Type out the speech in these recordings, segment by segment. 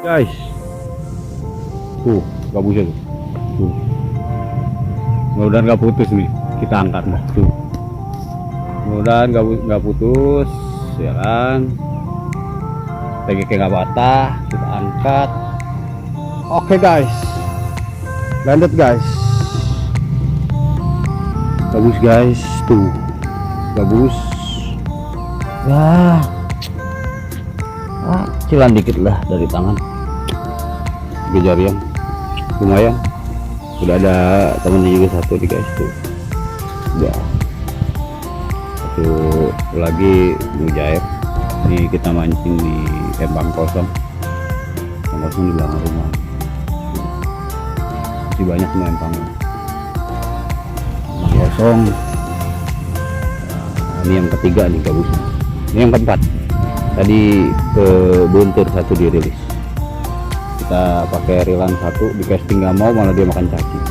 Guys, tuh gabusnya tuh, mudah-mudahan nggak putus nih, kita angkat dah tuh, mudah-mudahan nggak putus ya kan, tegeknya nggak patah, kita angkat. Oke guys, lanjut guys, gabus guys, tuh gabus ya, kecilan dikit lah dari tangan jarian, lumayan. Udah ada temennya juga satu di guys tuh, udah satu lagi mujair. Ini kita mancing di empang kosong di belakang rumah, masih banyak nih empangnya, empang kosong. Nah, ini yang ketiga nih gabusnya, ini yang keempat. Tadi ke buntir satu dirilis, kita pakai rilan satu di casting, nggak mau malah dia makan cacing.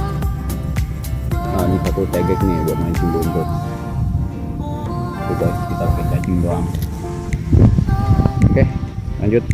Nah ini satu tegek nih buat mancing buntir, itu guys, kita pakai cacing doang. Oke lanjut.